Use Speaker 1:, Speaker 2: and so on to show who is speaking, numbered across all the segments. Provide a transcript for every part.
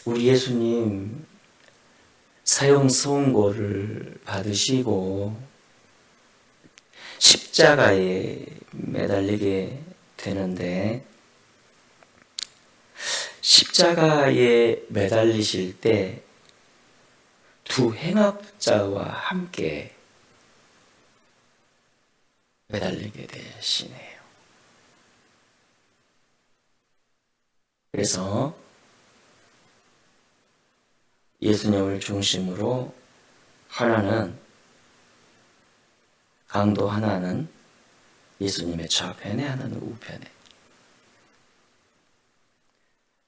Speaker 1: 우리 예수님 사형 선고를 받으시고 십자가에 매달리게 되는데, 십자가에 매달리실 때 두 행악자와 함께 매달리게 되시네요. 그래서 예수님을 중심으로 하나는, 강도 하나는 예수님의 좌편에, 하나는 우편에,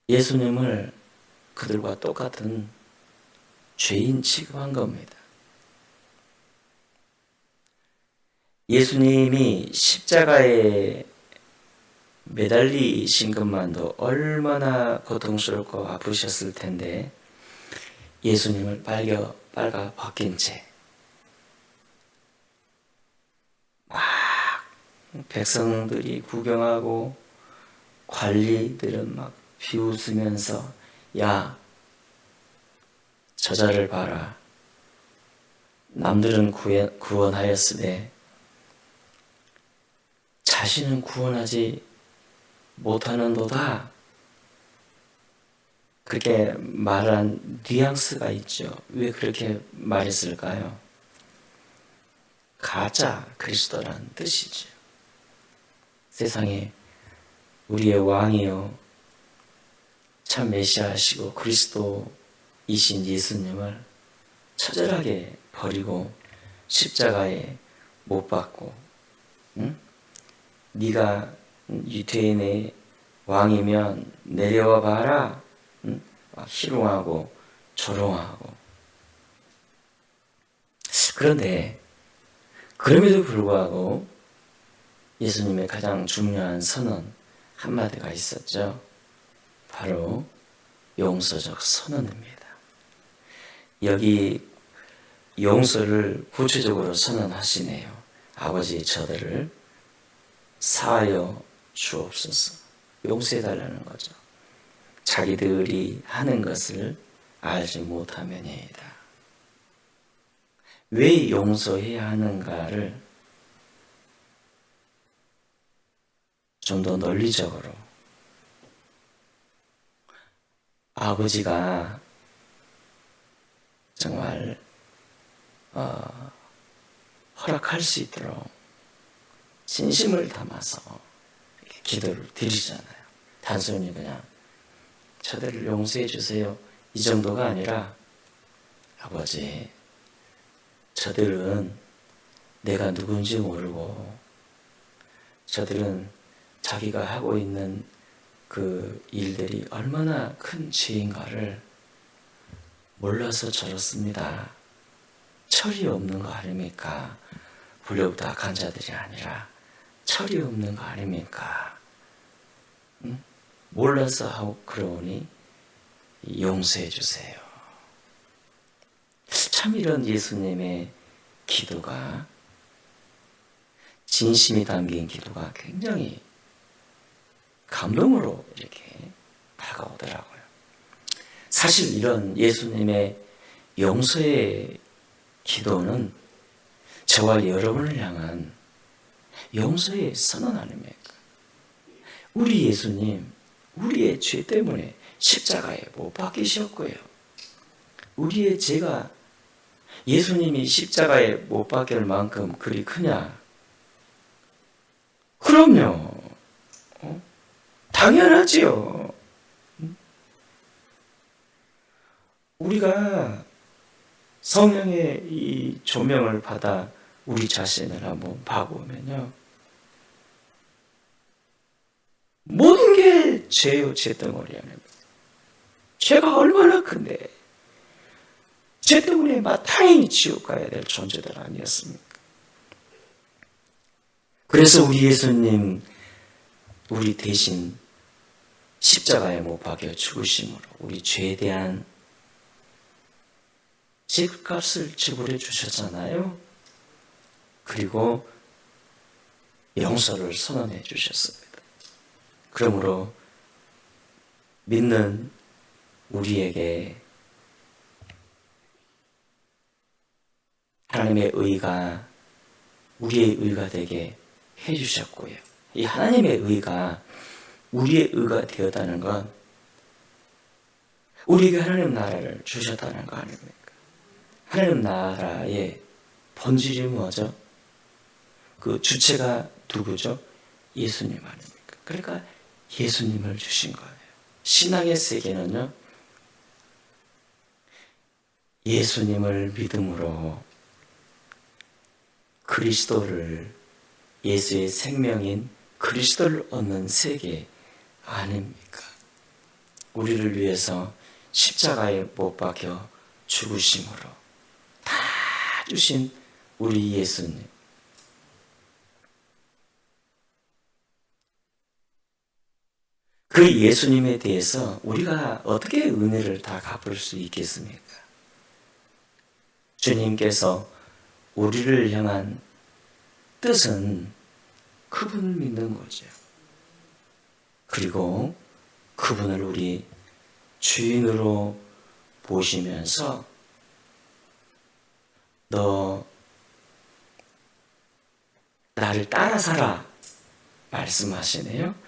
Speaker 1: 예수님을 그들과 똑같은 죄인 취급한 겁니다. 예수님이 십자가에 매달리신 것만도 얼마나 고통스럽고 아프셨을 텐데, 예수님을 빨가 벗긴 채 막 백성들이 구경하고 관리들은 막 비웃으면서, 야, 저자를 봐라. 남들은 구원하였으되 자신은 구원하지 못하는도다. 그렇게 말한 뉘앙스가 있죠. 왜 그렇게 말했을까요? 가짜 그리스도라는 뜻이죠. 세상에 우리의 왕이요 참 메시아시고 그리스도이신 예수님을 처절하게 버리고 십자가에 못 박고, 응? 네가 유태인의 왕이면 내려와 봐라, 응? 희롱하고 조롱하고. 그런데 그럼에도 불구하고 예수님의 가장 중요한 선언 한마디가 있었죠. 바로 용서적 선언입니다. 여기 용서를 구체적으로 선언하시네요. 아버지, 저들을 사하여 주옵소서. 용서해달라는 거죠. 자기들이 하는 것을 알지 못하면이다. 왜 용서해야 하는가를 좀 더 논리적으로, 아버지가 정말 허락할 수 있도록 진심을 담아서 기도를 드리잖아요. 단순히 그냥 저들을 용서해 주세요, 이 정도가 아니라, 아버지, 저들은 내가 누군지 모르고, 저들은 자기가 하고 있는 그 일들이 얼마나 큰 죄인가를 몰라서 저렇습니다. 철이 없는 거 아닙니까? 불려부터 악한 자들이 아니라 철이 없는 거 아닙니까? 응? 몰라서 하고 그러니 용서해 주세요. 참 이런 예수님의 기도가, 진심이 담긴 기도가 굉장히 감동으로 이렇게 다가오더라고요. 사실 이런 예수님의 용서의 기도는 저와 여러분을 향한 용서의 선언 아닙니까? 우리 예수님, 우리의 죄 때문에 십자가에 못 박히셨고요. 우리의 죄가 예수님이 십자가에 못 박힐 만큼 그리 크냐? 그럼요. 당연하지요. 우리가 성령의 이 조명을 받아 우리 자신을 한번 봐보면요, 모든 게 죄요, 죄덩어리 아닙니까? 죄가 얼마나 큰데 죄 때문에 마땅히 지옥 가야 될 존재들 아니었습니까? 그래서 우리 예수님, 우리 대신 십자가에 못 박혀 죽으심으로 우리 죄에 대한 죄값을 지불해 주셨잖아요. 그리고 용서를 선언해 주셨습니다. 그러므로 믿는 우리에게 하나님의 의가 우리의 의가 되게 해주셨고요. 이 하나님의 의가 우리의 의가 되었다는 건 우리에게 하나님 나라를 주셨다는 거 아닙니까? 하나님 나라의 본질이 뭐죠? 그 주체가 누구죠? 예수님 아닙니까? 그러니까 예수님을 주신 거예요. 신앙의 세계는요, 예수님을 믿음으로 그리스도를, 예수의 생명인 그리스도를 얻는 세계 아닙니까? 우리를 위해서 십자가에 못 박혀 죽으심으로 다 주신 우리 예수님. 그 예수님에 대해서 우리가 어떻게 은혜를 다 갚을 수 있겠습니까? 주님께서 우리를 향한 뜻은 그분을 믿는 거죠. 그리고 그분을 우리 주인으로 보시면서 너 나를 따라 살아 말씀하시네요.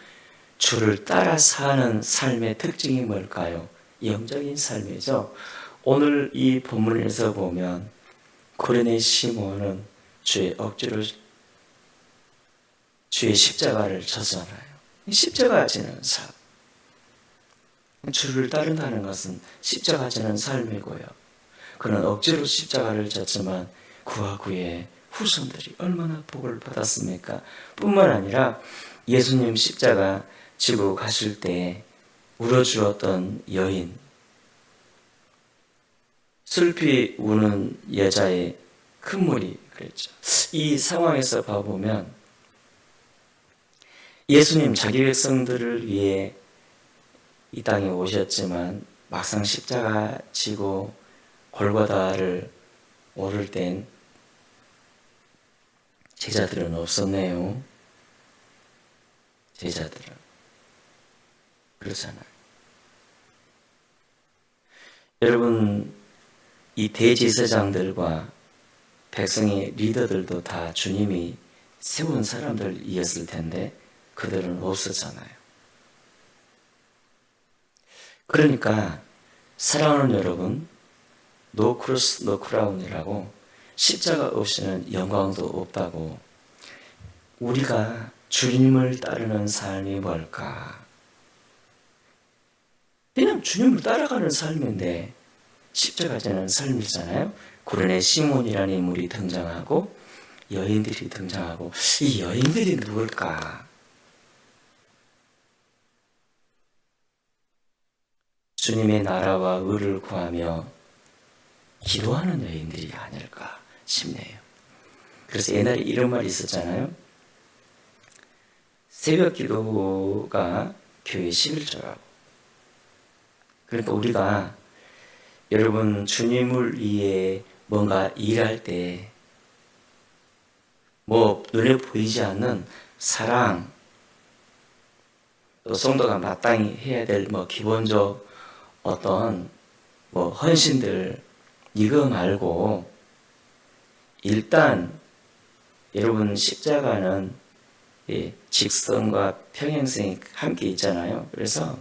Speaker 1: 주를 따라 사는 삶의 특징이 뭘까요? 영적인 삶이죠. 오늘 이 본문에서 보면 고레네 시몬은 주의 억지로 주의 십자가를 졌잖아요. 십자가 지는 삶. 주를 따른다는 것은 십자가 지는 삶이고요. 그는 억지로 십자가를 졌지만 그와 그의 후손들이 얼마나 복을 받았습니까? 뿐만 아니라 예수님 십자가 지고 가실 때 울어주었던 여인, 슬피 우는 여자의 큰 물이 그랬죠. 이 상황에서 봐보면 예수님 자기 백성들을 위해 이 땅에 오셨지만 막상 십자가 지고 골고다를 오를 땐 제자들은 없었네요. 제자들은. 그렇잖아요. 여러분, 이 대제사장들과 백성의 리더들도 다 주님이 세운 사람들이었을 텐데 그들은 없었잖아요. 그러니까 사랑하는 여러분, 노 크로스 노 크라운이라고 십자가 없이는 영광도 없다고. 우리가 주님을 따르는 삶이 뭘까? 그냥 주님을 따라가는 삶인데 십자가 지는 삶이잖아요. 고레네 시몬이라는 인물이 등장하고 여인들이 등장하고, 이 여인들이 누굴까? 주님의 나라와 의를 구하며 기도하는 여인들이 아닐까 싶네요. 그래서 옛날에 이런 말이 있었잖아요. 새벽 기도가 교회 11조라고. 그러니까 우리가 여러분 주님을 위해 뭔가 일할 때 뭐 눈에 보이지 않는 사랑, 또 성도가 마땅히 해야 될 뭐 기본적 어떤 뭐 헌신들, 이거 말고 일단 여러분 십자가는 직선과 평행선이 함께 있잖아요. 그래서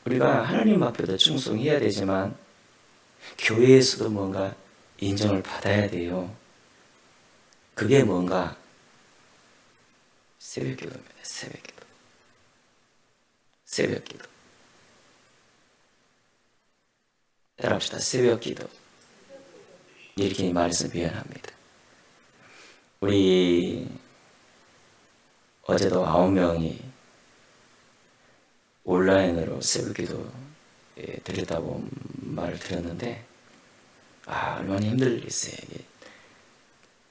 Speaker 1: 우리가 하나님 앞에도 충성해야 되지만 교회에서도 뭔가 인정을 받아야 돼요. 그게 뭔가 새벽 기도입니다. 새벽 기도. 새벽 기도. 따라합시다. 새벽 기도. 이렇게 말해서 미안합니다. 우리 어제도 9명이 온라인으로 새벽 기도 드렸다고 말을 드렸는데, 얼마나 힘들겠어요.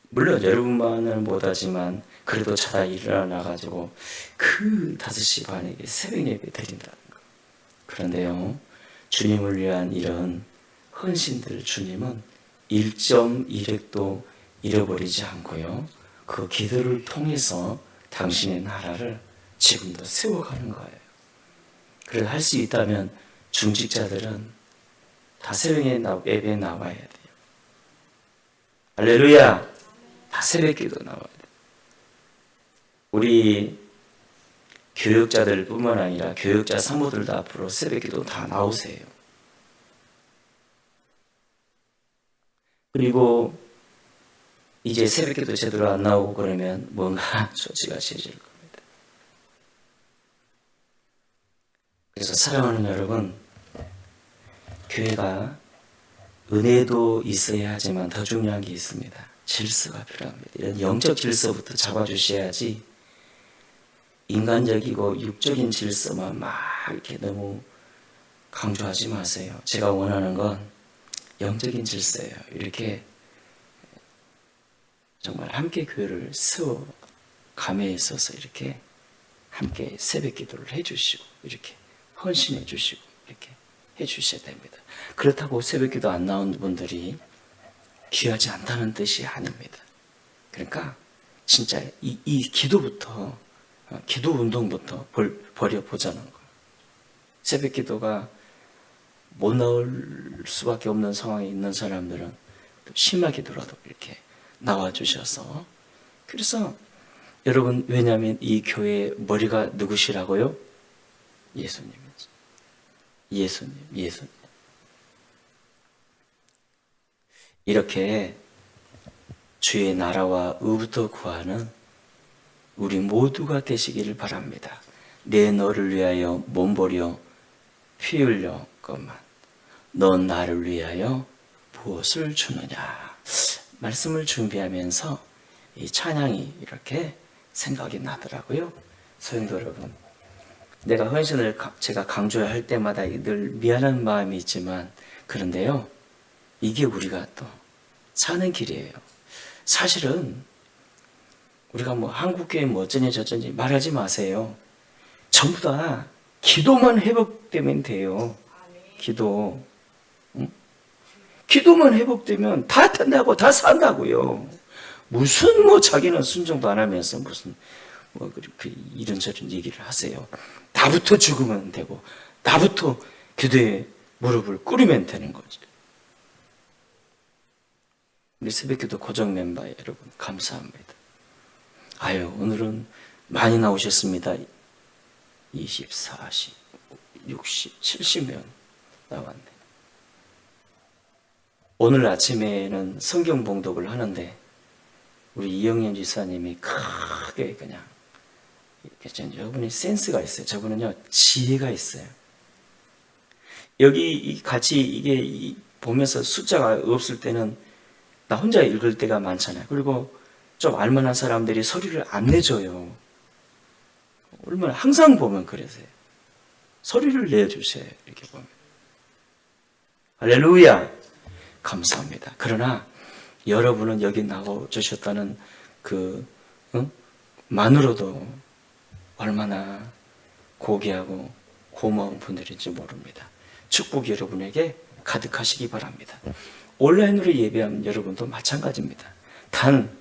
Speaker 1: 물론 여러분만은 못하지만 그래도 자다 일어나가지고 그 5시 반에 새벽 예배 드린다는 거. 그런데요, 주님을 위한 이런 헌신들 주님은 1.1획도 잃어버리지 않고요, 그 기도를 통해서 당신의 나라를 지금도 세워가는 거예요. 그래서 할 수 있다면 중직자들은 다 새벽에 예배에 나와야 돼요. 할렐루야. 다 새벽기도 나와야 돼요. 우리 교육자들 뿐만 아니라 교육자 사모들도 앞으로 새벽기도 다 나오세요. 그리고 이제 새벽기도 제대로 안 나오고 그러면 뭔가 조치가 싫어질 겁니다. 그래서 사랑하는 여러분, 교회가 은혜도 있어야 하지만 더 중요한 게 있습니다. 질서가 필요합니다. 이런 영적 질서부터 잡아주셔야지 인간적이고 육적인 질서만 막 이렇게 너무 강조하지 마세요. 제가 원하는 건 영적인 질서예요. 이렇게 정말 함께 교회를 세워 감에 있어서 이렇게 함께 새벽 기도를 해주시고 이렇게 헌신해 주시고 이렇게 해주셔야 됩니다. 그렇다고 새벽 기도 안 나온 분들이 귀하지 않다는 뜻이 아닙니다. 그러니까 진짜 이 기도부터 기도 운동부터 벌여보자는 거예요. 새벽 기도가 못 나올 수밖에 없는 상황에 있는 사람들은 심하게더라도 이렇게 나와주셔서, 그래서 여러분, 왜냐하면 이 교회의 머리가 누구시라고요? 예수님이죠. 예수님. 이렇게 주의 나라와 의부터 구하는 우리 모두가 되시기를 바랍니다. 내 너를 위하여 몸버려 피 흘렸건만 넌 나를 위하여 무엇을 주느냐. 말씀을 준비하면서 이 찬양이 이렇게 생각이 나더라고요. 성도 여러분, 내가 헌신을 제가 강조할 때마다 늘 미안한 마음이 있지만, 그런데요, 이게 우리가 또 사는 길이에요. 사실은 우리가 뭐 한국교회 뭐 어쩌니 저쩌니 말하지 마세요. 전부 다 기도만 회복되면 돼요. 기도. 기도만 회복되면 다 된다고, 다 산다고요. 무슨 뭐 자기는 순종도 안 하면서 무슨 뭐 그렇게 이런저런 얘기를 하세요. 나부터 죽으면 되고, 나부터 기도에 무릎을 꿇으면 되는 거죠. 우리 새벽기도 고정 멤버 여러분, 감사합니다. 아유, 오늘은 많이 나오셨습니다. 20, 40, 60, 70명 나왔네. 오늘 아침에는 성경 봉독을 하는데 우리 이영현 지사님이 크게 그냥 이렇게, 저분이 센스가 있어요. 저분은요, 지혜가 있어요. 여기 같이 이게 보면서 숫자가 없을 때는 나 혼자 읽을 때가 많잖아요. 그리고 좀 알만한 사람들이 소리를 안 내줘요. 얼마나 항상 보면 그러세요. 소리를 내주세요. 이렇게 보면. 할렐루야. 감사합니다. 그러나 여러분은 여기 나와주셨다는 만으로도 얼마나 고귀하고 고마운 분들인지 모릅니다. 축복이 여러분에게 가득하시기 바랍니다. 온라인으로 예배하는 여러분도 마찬가지입니다. 단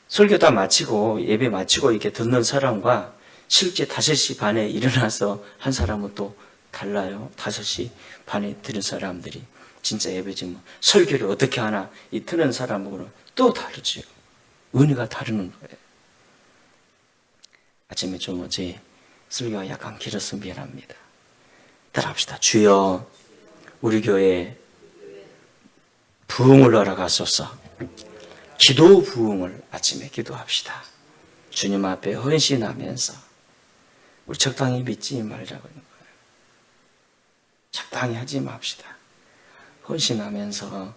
Speaker 1: 설교 다 마치고 예배 마치고 이렇게 듣는 사람과 실제 5시 반에 일어나서 한 사람은 또 달라요. 5시 반에 들은 사람들이 진짜 예배지 뭐 설교를 어떻게 하나 이 듣는 사람하고는 또 다르죠. 은혜가 다르는 거예요. 아침에 좀 어제 설교가 약간 길어서 미안합니다. 따라합시다. 주여, 우리 교회 부흥을 허락하소서. 기도 부흥을 아침에 기도합시다. 주님 앞에 헌신하면서 우리 적당히 믿지 말자고 하는 거예요. 적당히 하지 맙시다. 헌신하면서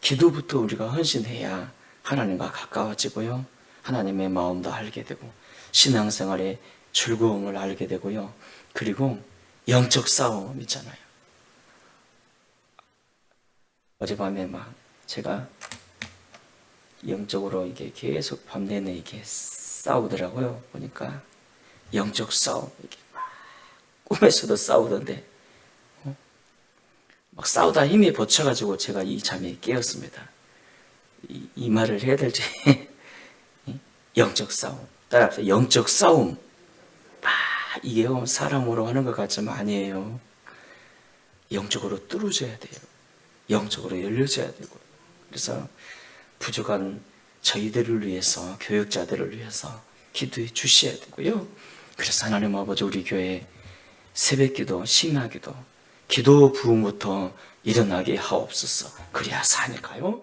Speaker 1: 기도부터 우리가 헌신해야 하나님과 가까워지고요. 하나님의 마음도 알게 되고 신앙생활의 즐거움을 알게 되고요. 그리고 영적 싸움 있잖아요. 어젯밤에 막 제가 영적으로 이게 계속 밤 내내 이게 싸우더라고요. 보니까 영적 싸움, 이게 막 꿈에서도 싸우던데, 막 싸우다 힘이 붙여가지고 제가 이 잠에 깨었습니다. 이 말을 해야 될지. 영적 싸움. 따라합시다. 영적 싸움. 이게 사람으로 하는 것 같지만 아니에요. 영적으로 뚫어져야 돼요. 영적으로 열려져야 되고. 그래서 부족한 저희들을 위해서, 교육자들을 위해서 기도해 주셔야 되고요. 그래서 하나님 아버지, 우리 교회 새벽기도, 심야기도, 기도 부흥부터 일어나게 하옵소서. 그래야 사니까요.